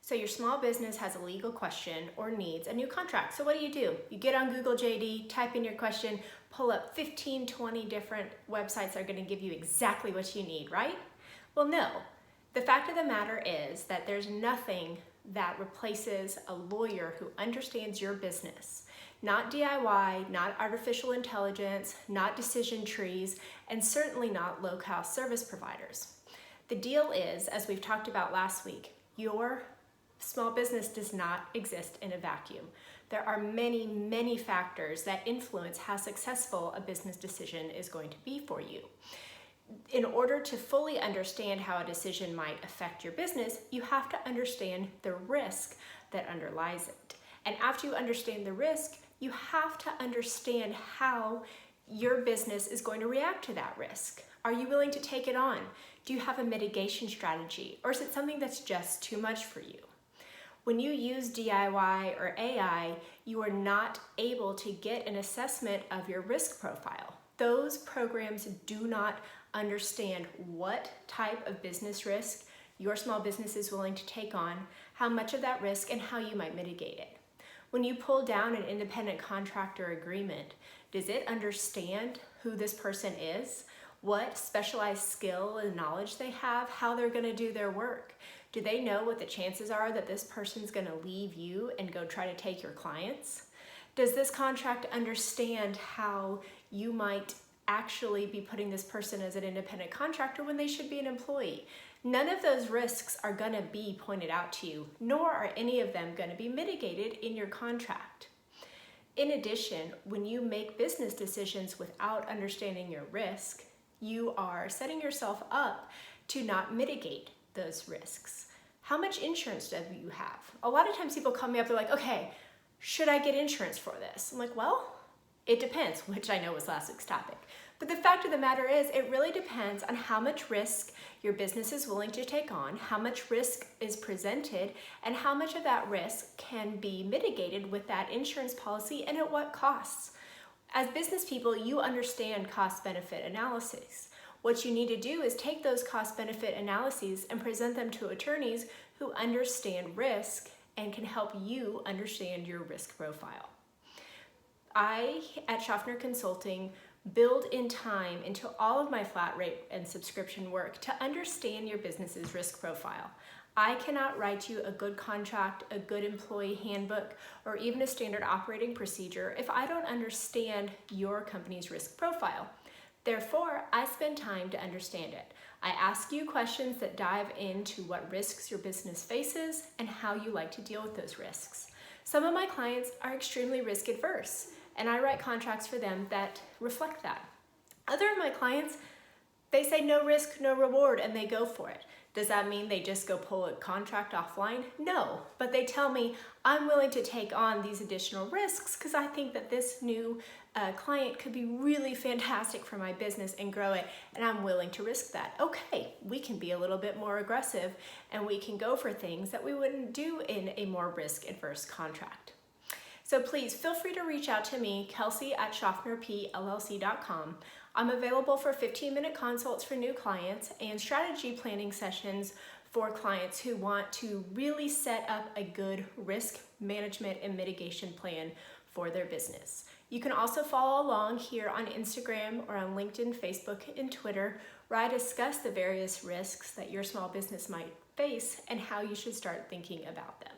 So your small business has a legal question or needs a new contract. So what do? You get on Google JD, type in your question, pull up 15, 20 different websites that are going to give you exactly what you need, right? Well, no. The fact of the matter is that there's nothing that replaces a lawyer who understands your business. Not DIY, not artificial intelligence, not decision trees, and certainly not low-cost service providers. The deal is, as we've talked about last week, your small business does not exist in a vacuum. There are many, many factors that influence how successful a business decision is going to be for you. In order to fully understand how a decision might affect your business, you have to understand the risk that underlies it. And after you understand the risk, you have to understand how your business is going to react to that risk. Are you willing to take it on? Do you have a mitigation strategy? Or is it something that's just too much for you? When you use DIY or AI, you are not able to get an assessment of your risk profile. Those programs do not understand what type of business risk your small business is willing to take on, how much of that risk, and how you might mitigate it. When you pull down an independent contractor agreement, does it understand who this person is, what specialized skill and knowledge they have, how they're going to do their work? Do they know what the chances are that this person's going to leave you and go try to take your clients? Does this contract understand how you might actually be putting this person as an independent contractor when they should be an employee? None of those risks are going to be pointed out to you, nor are any of them going to be mitigated in your contract. In addition, when you make business decisions without understanding your risk, you are setting yourself up to not mitigate those risks. How much insurance do you have? A lot of times people call me up, they're like, okay, should I get insurance for this? I'm like, well, it depends, which I know was last week's topic. But the fact of the matter is, it really depends on how much risk your business is willing to take on, how much risk is presented, and how much of that risk can be mitigated with that insurance policy and at what costs. As business people, you understand cost-benefit analysis. What you need to do is take those cost-benefit analyses and present them to attorneys who understand risk and can help you understand your risk profile. I, at Schaffner Consulting, build in time into all of my flat rate and subscription work to understand your business's risk profile. I cannot write you a good contract, a good employee handbook, or even a standard operating procedure if I don't understand your company's risk profile. Therefore, I spend time to understand it. I ask you questions that dive into what risks your business faces and how you like to deal with those risks. Some of my clients are extremely risk adverse, and I write contracts for them that reflect that. Other of my clients, they say no risk, no reward, and they go for it. Does that mean they just go pull a contract offline? No, but they tell me, I'm willing to take on these additional risks because I think that this new client could be really fantastic for my business and grow it, and I'm willing to risk that. Okay, we can be a little bit more aggressive and we can go for things that we wouldn't do in a more risk-adverse contract. So please feel free to reach out to me, Kelsey at SchaffnerPLLC.com. I'm available for 15-minute consults for new clients and strategy planning sessions for clients who want to really set up a good risk management and mitigation plan for their business. You can also follow along here on Instagram or on LinkedIn, Facebook, and Twitter, where I discuss the various risks that your small business might face and how you should start thinking about them.